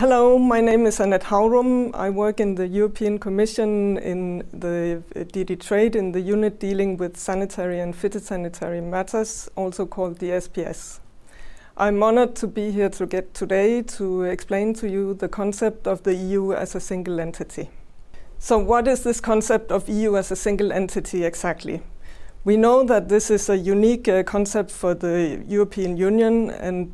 Hello, my name is Ms HAURUM. I work in the European Commission in the DG Trade in the unit dealing with sanitary and phytosanitary matters, also called the SPS. I'm honored to be here today to explain to you the concept of the EU as a single entity. So what is this concept of EU as a single entity exactly? We know that this is a unique concept for the European Union, and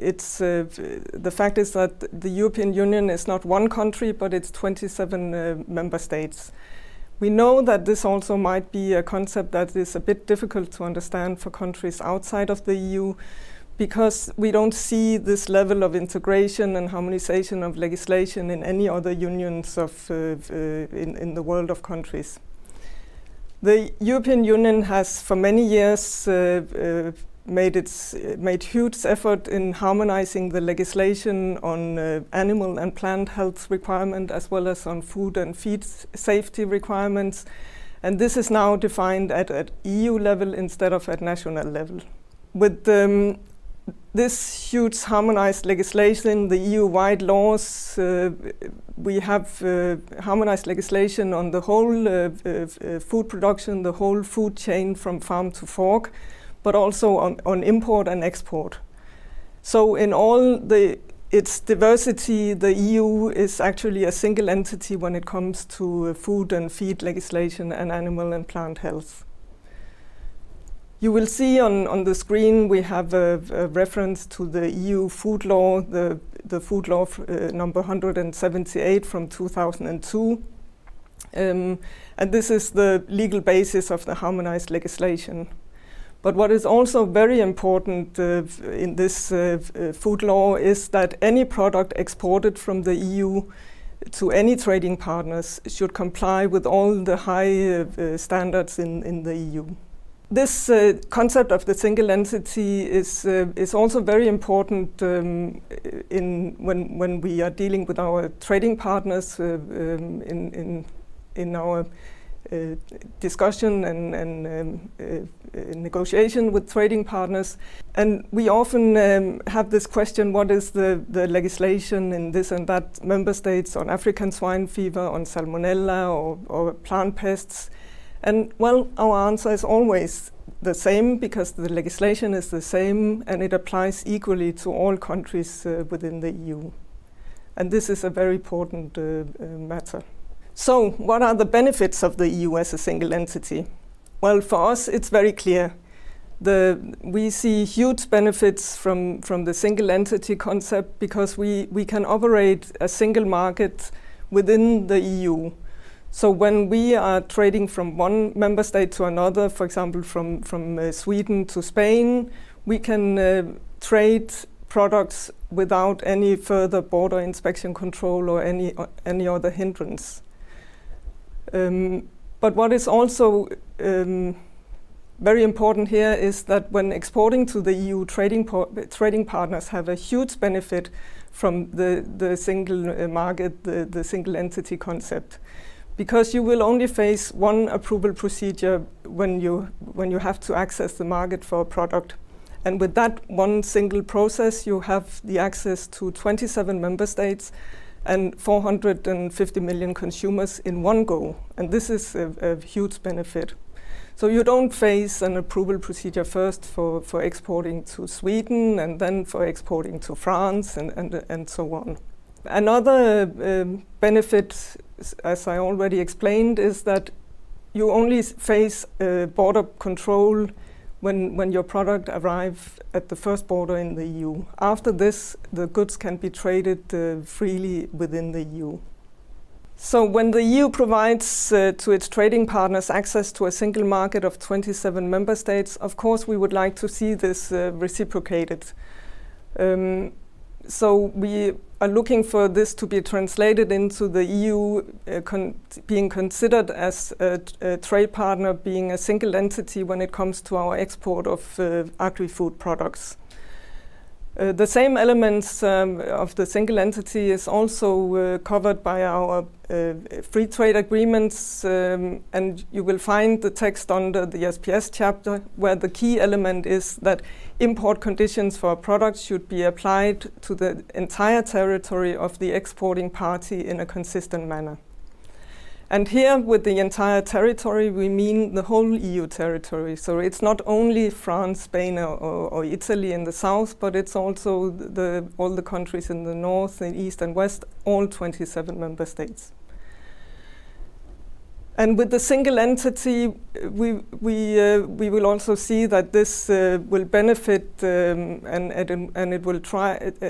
the fact is that the European Union is not one country, but it's 27 member states. We know that this also might be a concept that is a bit difficult to understand for countries outside of the EU, because we don't see this level of integration and harmonization of legislation in any other unions in the world of countries. The European Union has for many years made huge effort in harmonizing the legislation on animal and plant health requirement, as well as on food and feed safety requirements. And this is now defined at EU level instead of at national level. With this huge harmonized legislation, the EU-wide laws, we have harmonized legislation on the whole food production, the whole food chain from farm to fork, but also on import and export. So in all its diversity, the EU is actually a single entity when it comes to food and feed legislation and animal and plant health. You will see on the screen we have a reference to the EU food law, the food law number 178 from 2002. And this is the legal basis of the harmonized legislation. But what is also very important in this food law is that any product exported from the EU to any trading partners should comply with all the high standards in the EU. This concept of the single entity is also very important when we are dealing with our trading partners in our discussion and negotiation with trading partners. And we often have this question, what is the legislation in this and that member states on African swine fever, on salmonella or plant pests? And well, our answer is always the same, because the legislation is the same and it applies equally to all countries within the EU. And this is a very important matter. So, what are the benefits of the EU as a single entity? Well, for us it's very clear. We see huge benefits from the single entity concept, because we can operate a single market within the EU. So when we are trading from one member state to another, for example from Sweden to Spain, we can trade products without any further border inspection control or any other hindrance. But what is also very important here is that when exporting to the EU, trading partners have a huge benefit from the single market, the single entity concept. Because you will only face one approval procedure when you have to access the market for a product. And with that one single process, you have the access to 27 member states and 450 million consumers in one go. And this is a huge benefit. So you don't face an approval procedure first for exporting to Sweden, and then for exporting to France, and so on. Another benefit, as I already explained, is that you only face border control when your product arrives at the first border in the EU. After this, the goods can be traded freely within the EU. So when the EU provides to its trading partners access to a single market of 27 member states, of course we would like to see this reciprocated. So we are looking for this to be translated into the EU being considered as a trade partner, being a single entity when it comes to our export of agri-food products. The same elements of the single entity is also covered by our free trade agreements, and you will find the text under the SPS chapter, where the key element is that import conditions for a product should be applied to the entire territory of the exporting party in a consistent manner. And here, with the entire territory, we mean the whole EU territory. So it's not only France, Spain, or Italy in the south, but it's also all the countries in the north, the east and west, all 27 member states. And with the single entity, we will also see that this will benefit and it will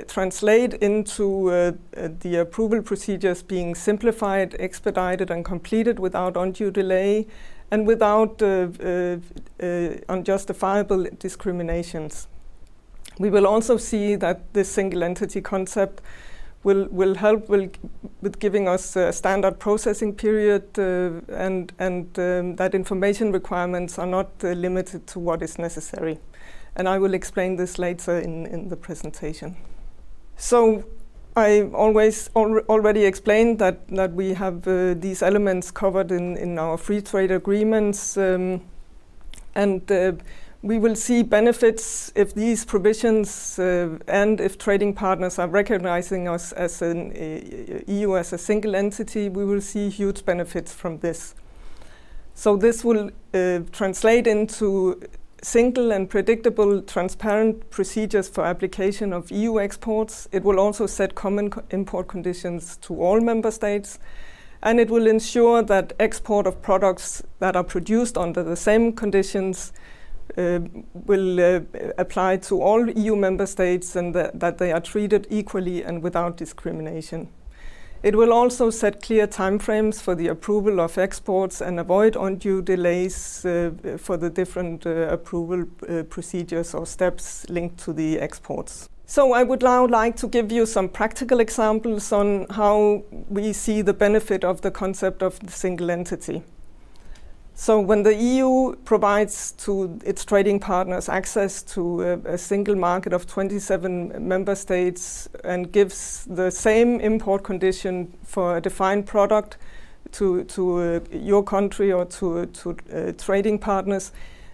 translate into the approval procedures being simplified, expedited and completed without undue delay and without unjustifiable discriminations. We will also see that this single entity concept will help with giving us a standard processing period and that information requirements are not limited to what is necessary. And I will explain this later in the presentation. So I already explained that we have these elements covered in our free trade agreements, and we will see benefits if these provisions and if trading partners are recognizing us as an EU as a single entity, we will see huge benefits from this. So this will translate into simple and predictable, transparent procedures for application of EU exports. It will also set common import conditions to all member states, and it will ensure that export of products that are produced under the same conditions will apply to all EU member states and that they are treated equally and without discrimination. It will also set clear timeframes for the approval of exports and avoid undue delays for the different approval procedures or steps linked to the exports. So I would now like to give you some practical examples on how we see the benefit of the concept of the single entity. So when the EU provides to its trading partners access to a single market of 27 member states and gives the same import condition for a defined product to your country or to trading partners,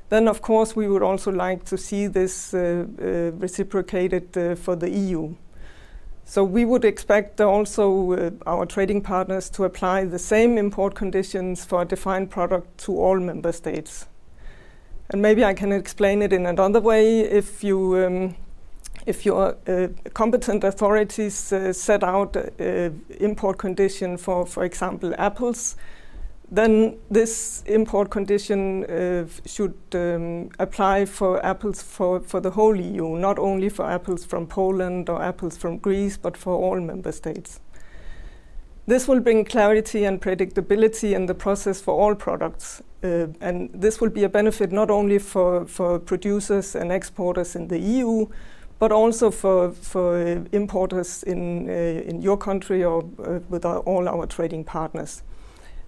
then of course we would also like to see this reciprocated for the EU. So we would expect also our trading partners to apply the same import conditions for a defined product to all member states. And maybe I can explain it in another way. If your competent authorities set out import condition for example, apples, then this import condition should apply for apples for the whole EU, not only for apples from Poland or apples from Greece, but for all member states. This will bring clarity and predictability in the process for all products. And this will be a benefit not only for producers and exporters in the EU, but also for importers in your country or with all our trading partners.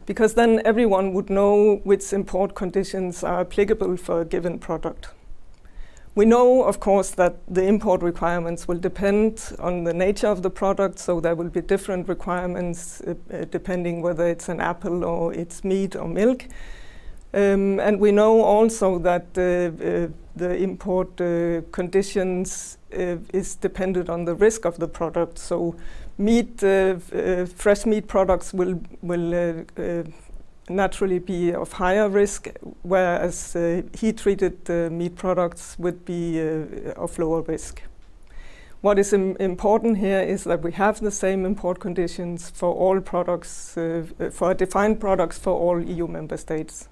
Because then everyone would know which import conditions are applicable for a given product. We know, of course, that the import requirements will depend on the nature of the product, so there will be different requirements depending whether it's an apple or it's meat or milk. And we know also that the import conditions is dependent on the risk of the product. So fresh meat products will naturally be of higher risk, whereas heat-treated meat products would be of lower risk. What is important here is that we have the same import conditions for all products, for defined products for all EU member states.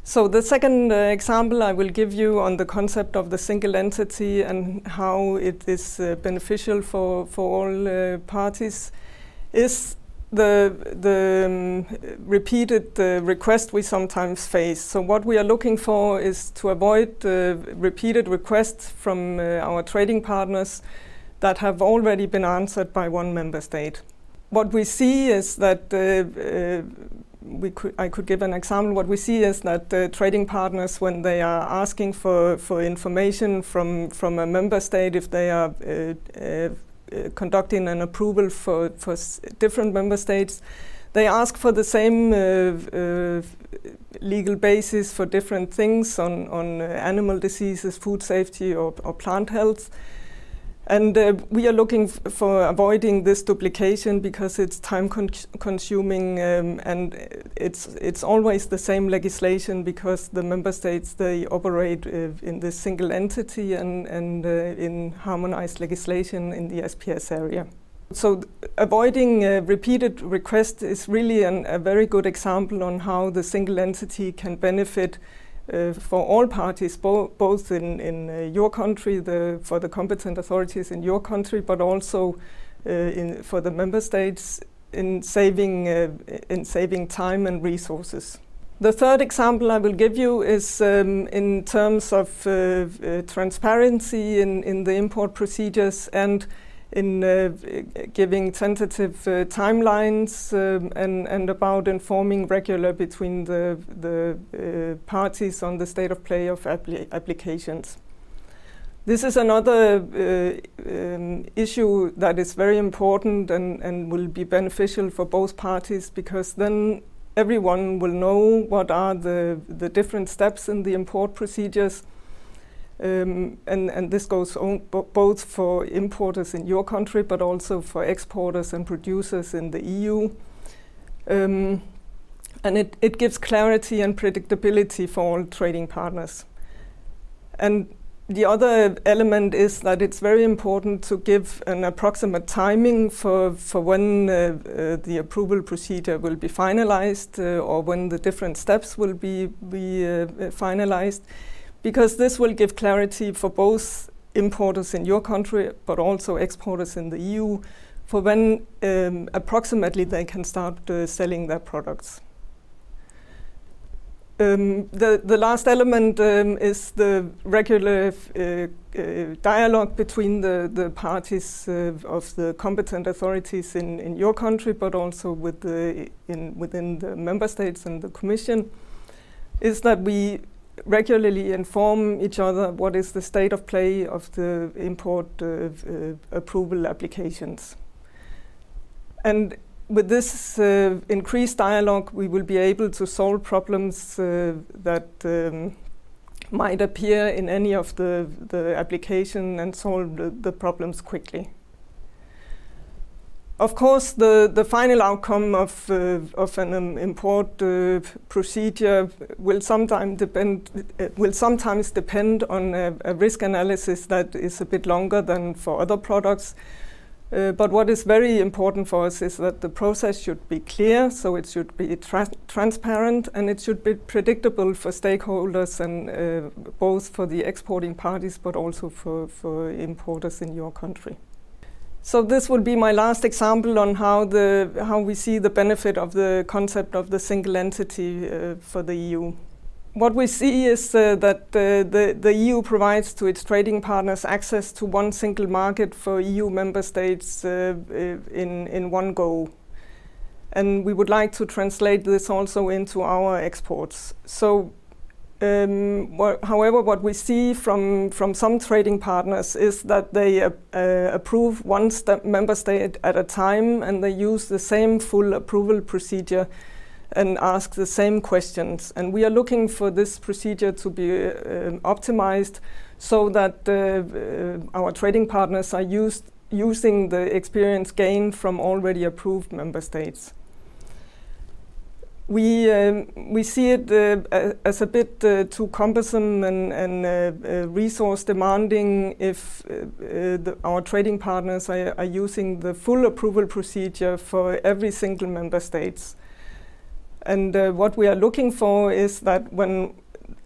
So the second example I will give you on the concept of the single entity and how it is beneficial for all parties is the repeated request we sometimes face. So what we are looking for is to avoid repeated requests from our trading partners that have already been answered by one member state. What we see is that I could give an example. What we see is that trading partners, when they are asking for information from a member state, if they are conducting an approval for different member states, they ask for the same legal basis for different things on animal diseases, food safety, or plant health. And we are looking for avoiding this duplication because it's time consuming, and it's always the same legislation because the member states, they operate in this single entity and in harmonized legislation in the SPS area. So avoiding repeated requests is really a very good example on how the single entity can benefit for all parties, both in your country, for the competent authorities in your country, but also for the member states in saving time and resources. The third example I will give you is in terms of transparency in the import procedures and in giving tentative timelines and about informing regular between the parties on the state of play of applications. This is another issue that is very important and will be beneficial for both parties, because then everyone will know what are the different steps in the import procedures. And this goes on both for importers in your country, but also for exporters and producers in the EU. And it gives clarity and predictability for all trading partners. And the other element is that it's very important to give an approximate timing for when the approval procedure will be finalized or when the different steps will be finalized, because this will give clarity for both importers in your country, but also exporters in the EU, for when approximately they can start selling their products. The last element is the regular dialogue between the parties of the competent authorities in your country, but also within the member states and the Commission, is that we regularly inform each other what is the state of play of the import approval applications. And with this increased dialogue, we will be able to solve problems that might appear in any of the application and solve the problems quickly. Of course, the final outcome of an import procedure will sometimes depend on a risk analysis that is a bit longer than for other products. But what is very important for us is that the process should be clear, so it should be transparent, and it should be predictable for stakeholders, and both for the exporting parties, but also for importers in your country. So this will be my last example on how we see the benefit of the concept of the single entity for the EU. What we see is that the EU provides to its trading partners access to one single market for EU member states in one go. And we would like to translate this also into our exports. So, however, what we see from some trading partners is that they approve one member state at a time, and they use the same full approval procedure and ask the same questions. And we are looking for this procedure to be optimized so that our trading partners are using the experience gained from already approved member states. We see it as a bit too cumbersome and resource demanding if our trading partners are using the full approval procedure for every single member states. And what we are looking for is that when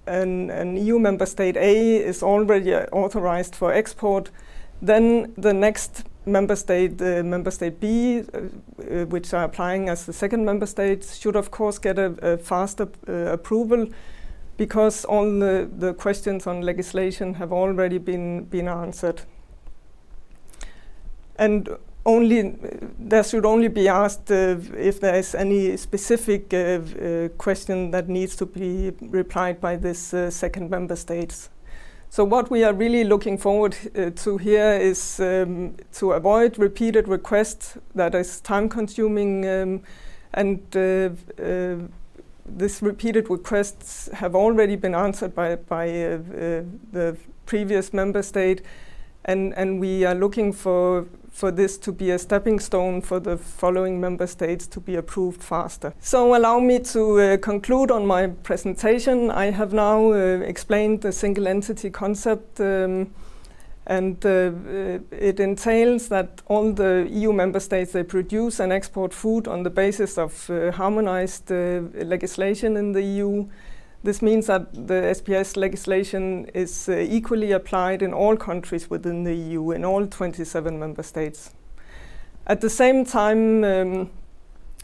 an EU member state A is already authorized for export, then the next member state B, which are applying as the second member state, should of course get a faster approval, because all the questions on legislation have already been answered. And there should only be asked if there is any specific question that needs to be replied by this second member state. So what we are really looking forward to here is to avoid repeated requests that is time-consuming, and these repeated requests have already been answered by the previous member state, and we are looking for this to be a stepping stone for the following member states to be approved faster. So allow me to conclude on my presentation. I have now explained the single entity concept, and it entails that all the EU member states, they produce and export food on the basis of harmonized legislation in the EU. This means that the SPS legislation is equally applied in all countries within the EU, in all 27 member states. At the same time,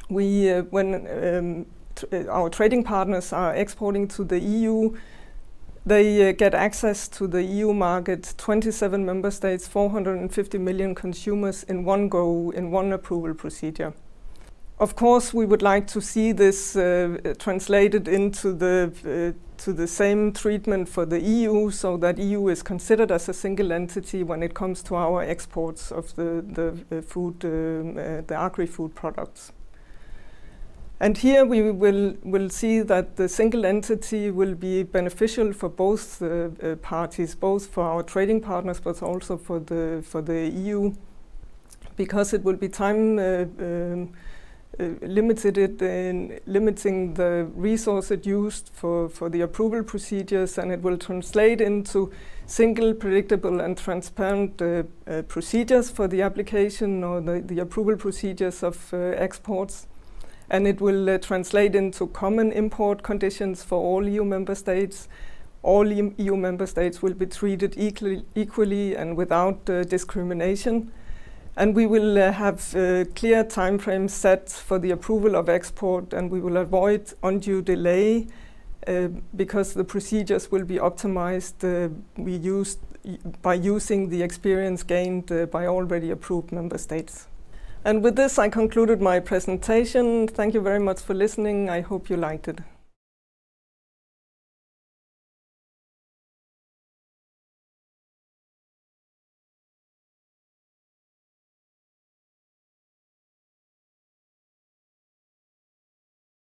when our trading partners are exporting to the EU, they get access to the EU market, 27 member states, 450 million consumers in one go, in one approval procedure. Of course, we would like to see this translated into to the same treatment for the EU, so that EU is considered as a single entity when it comes to our exports of the agri-food products. And here we will see that the single entity will be beneficial for both parties, both for our trading partners, but also for the EU, because it will be time limited in limiting the resources used for the approval procedures, and it will translate into single, predictable and transparent procedures for the application or the approval procedures of exports. And it will translate into common import conditions for all EU member states. All EU member states will be treated equally and without discrimination. And we will have clear timeframes set for the approval of export, and we will avoid undue delay because the procedures will be optimized by using the experience gained by already approved member states. And with this, I concluded my presentation. Thank you very much for listening. I hope you liked it.